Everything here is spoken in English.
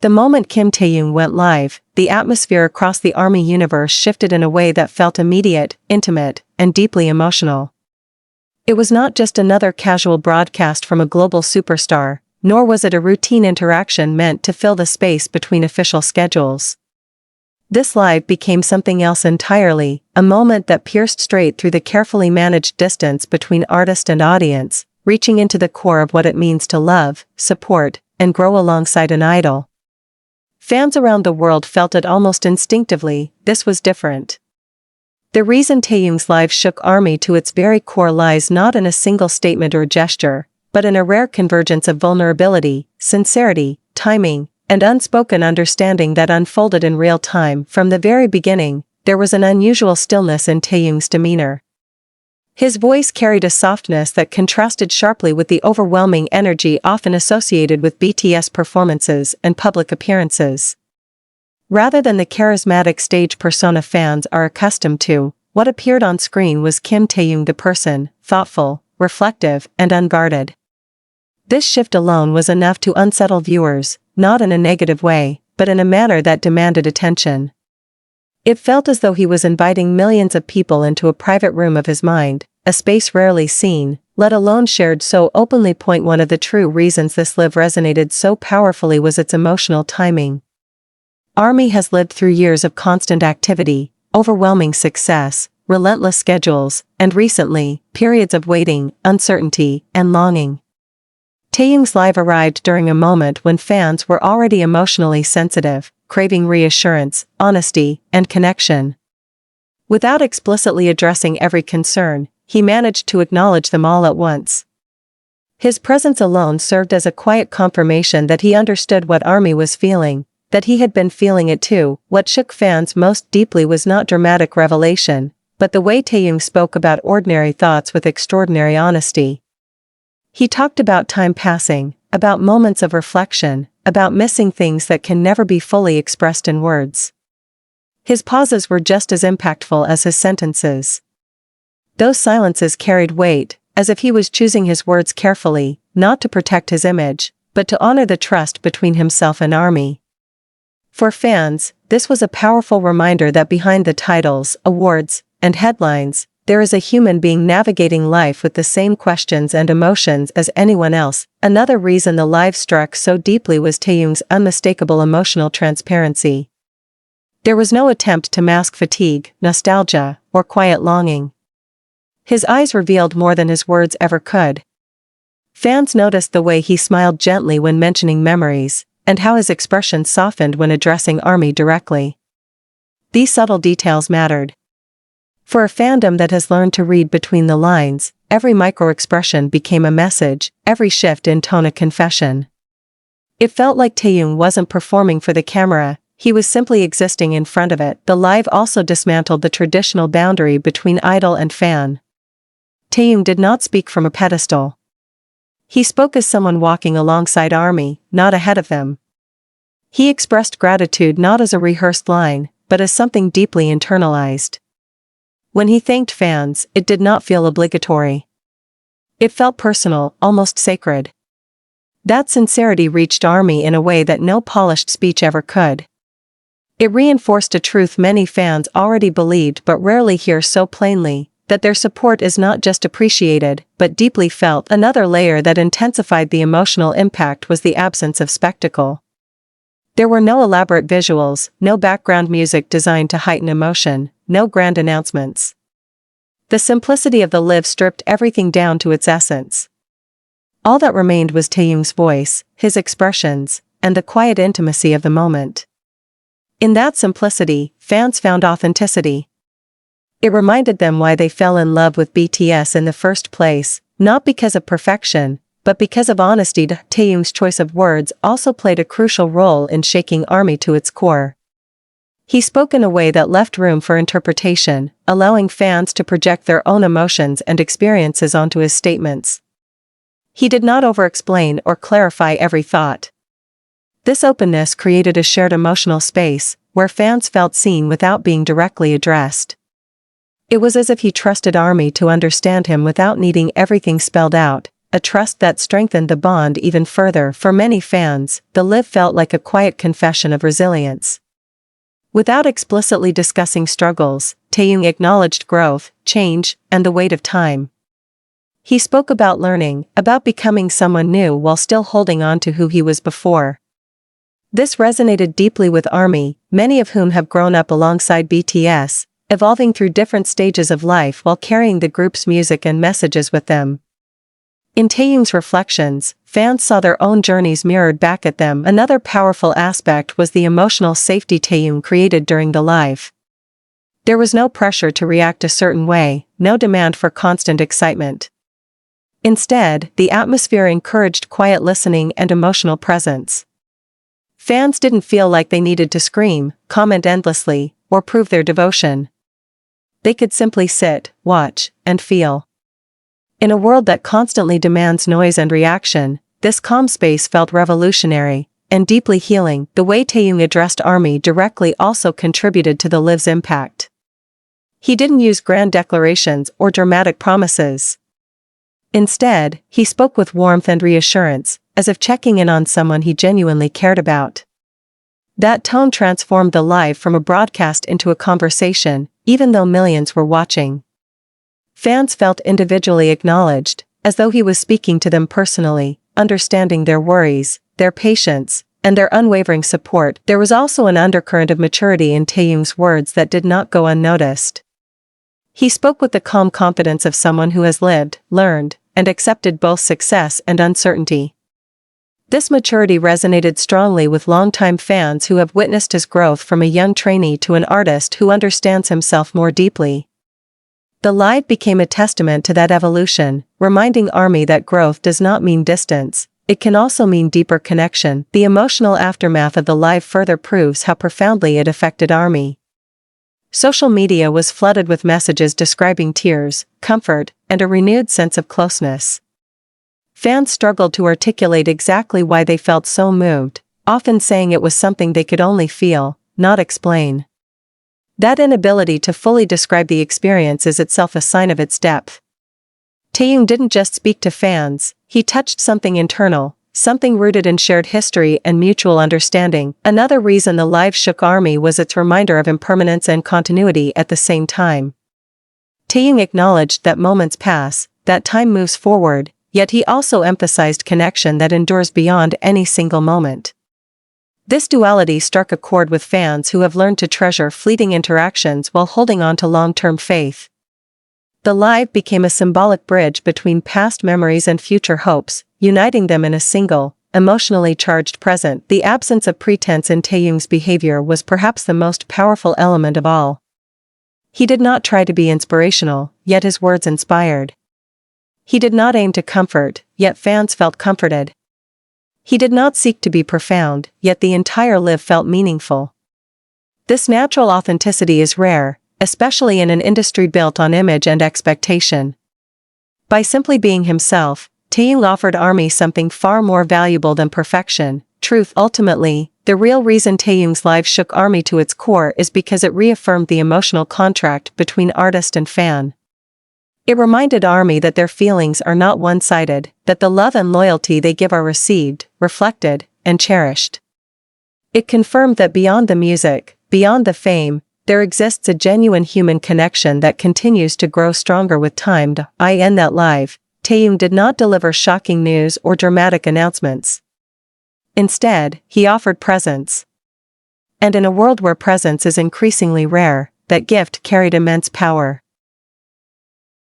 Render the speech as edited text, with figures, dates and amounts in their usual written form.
The moment Kim Taehyung went live, the atmosphere across the ARMY universe shifted in a way that felt immediate, intimate, and deeply emotional. It was not just another casual broadcast from a global superstar, nor was it a routine interaction meant to fill the space between official schedules. This live became something else entirely, a moment that pierced straight through the carefully managed distance between artist and audience, reaching into the core of what it means to love, support, and grow alongside an idol. Fans around the world felt it almost instinctively. This was different. The reason Taehyung's live shook ARMY to its very core lies not in a single statement or gesture, but in a rare convergence of vulnerability, sincerity, timing, and unspoken understanding that unfolded in real time. From the very beginning, there was an unusual stillness in Taehyung's demeanor. His voice carried a softness that contrasted sharply with the overwhelming energy often associated with BTS performances and public appearances. Rather than the charismatic stage persona fans are accustomed to, what appeared on screen was Kim Taehyung the person, thoughtful, reflective, and unguarded. This shift alone was enough to unsettle viewers, not in a negative way, but in a manner that demanded attention. It felt as though he was inviting millions of people into a private room of his mind, a space rarely seen, let alone shared so openly. One of the true reasons this live resonated so powerfully was its emotional timing. ARMY has lived through years of constant activity, overwhelming success, relentless schedules, and recently, periods of waiting, uncertainty, and longing. Taehyung's live arrived during a moment when fans were already emotionally sensitive, craving reassurance, honesty, and connection. Without explicitly addressing every concern, he managed to acknowledge them all at once. His presence alone served as a quiet confirmation that he understood what ARMY was feeling, that he had been feeling it too. What shook fans most deeply was not dramatic revelation, but the way Taehyung spoke about ordinary thoughts with extraordinary honesty. He talked about time passing, about moments of reflection, about missing things that can never be fully expressed in words. His pauses were just as impactful as his sentences. Those silences carried weight, as if he was choosing his words carefully, not to protect his image, but to honor the trust between himself and ARMY. For fans, this was a powerful reminder that behind the titles, awards, and headlines, there is a human being navigating life with the same questions and emotions as anyone else. Another reason the live struck so deeply was Taehyung's unmistakable emotional transparency. There was no attempt to mask fatigue, nostalgia, or quiet longing. His eyes revealed more than his words ever could. Fans noticed the way he smiled gently when mentioning memories, and how his expression softened when addressing ARMY directly. These subtle details mattered. For a fandom that has learned to read between the lines, every micro-expression became a message, every shift in tone a confession. It felt like Taehyung wasn't performing for the camera, he was simply existing in front of it. The live also dismantled the traditional boundary between idol and fan. Taehyung did not speak from a pedestal. He spoke as someone walking alongside ARMY, not ahead of them. He expressed gratitude not as a rehearsed line, but as something deeply internalized. When he thanked fans, it did not feel obligatory. It felt personal, almost sacred. That sincerity reached ARMY in a way that no polished speech ever could. It reinforced a truth many fans already believed but rarely hear so plainly, that their support is not just appreciated, but deeply felt. Another layer that intensified the emotional impact was the absence of spectacle. There were no elaborate visuals, no background music designed to heighten emotion, no grand announcements. The simplicity of the live stripped everything down to its essence. All that remained was Taehyung's voice, his expressions, and the quiet intimacy of the moment. In that simplicity, fans found authenticity. It reminded them why they fell in love with BTS in the first place, not because of perfection, but because of honesty. Taehyung's choice of words also played a crucial role in shaking ARMY to its core. He spoke in a way that left room for interpretation, allowing fans to project their own emotions and experiences onto his statements. He did not over-explain or clarify every thought. This openness created a shared emotional space, where fans felt seen without being directly addressed. It was as if he trusted ARMY to understand him without needing everything spelled out, a trust that strengthened the bond even further. For many fans, the live felt like a quiet confession of resilience. Without explicitly discussing struggles, Taehyung acknowledged growth, change, and the weight of time. He spoke about learning, about becoming someone new while still holding on to who he was before. This resonated deeply with ARMY, many of whom have grown up alongside BTS, evolving through different stages of life while carrying the group's music and messages with them. In Taehyung's reflections, fans saw their own journeys mirrored back at them. Another powerful aspect was the emotional safety Taehyung created during the live. There was no pressure to react a certain way, no demand for constant excitement. Instead, the atmosphere encouraged quiet listening and emotional presence. Fans didn't feel like they needed to scream, comment endlessly, or prove their devotion. They could simply sit, watch, and feel. In a world that constantly demands noise and reaction, this calm space felt revolutionary and deeply healing. The way Taehyung addressed ARMY directly also contributed to the live's impact. He didn't use grand declarations or dramatic promises. Instead, he spoke with warmth and reassurance, as if checking in on someone he genuinely cared about. That tone transformed the live from a broadcast into a conversation, even though millions were watching. Fans felt individually acknowledged, as though he was speaking to them personally, understanding their worries, their patience, and their unwavering support. There was also an undercurrent of maturity in Taehyung's words that did not go unnoticed. He spoke with the calm confidence of someone who has lived, learned, and accepted both success and uncertainty. This maturity resonated strongly with longtime fans who have witnessed his growth from a young trainee to an artist who understands himself more deeply. The live became a testament to that evolution, reminding ARMY that growth does not mean distance, it can also mean deeper connection. The emotional aftermath of the live further proves how profoundly it affected ARMY. Social media was flooded with messages describing tears, comfort, and a renewed sense of closeness. Fans struggled to articulate exactly why they felt so moved, often saying it was something they could only feel, not explain. That inability to fully describe the experience is itself a sign of its depth. Taehyung didn't just speak to fans, he touched something internal, something rooted in shared history and mutual understanding. Another reason the live shook ARMY was its reminder of impermanence and continuity at the same time. Taehyung acknowledged that moments pass, that time moves forward, yet he also emphasized connection that endures beyond any single moment. This duality struck a chord with fans who have learned to treasure fleeting interactions while holding on to long-term faith. The live became a symbolic bridge between past memories and future hopes, uniting them in a single, emotionally charged present. The absence of pretense in Taehyung's behavior was perhaps the most powerful element of all. He did not try to be inspirational, yet his words inspired. He did not aim to comfort, yet fans felt comforted. He did not seek to be profound, yet the entire live felt meaningful. This natural authenticity is rare, especially in an industry built on image and expectation. By simply being himself, Taehyung offered ARMY something far more valuable than perfection, truth. Ultimately, the real reason Taehyung's live shook ARMY to its core is because it reaffirmed the emotional contract between artist and fan. It reminded ARMY that their feelings are not one-sided, that the love and loyalty they give are received, reflected, and cherished. It confirmed that beyond the music, beyond the fame, there exists a genuine human connection that continues to grow stronger with time. In that live, Taehyung did not deliver shocking news or dramatic announcements. Instead, he offered presence. And in a world where presence is increasingly rare, that gift carried immense power.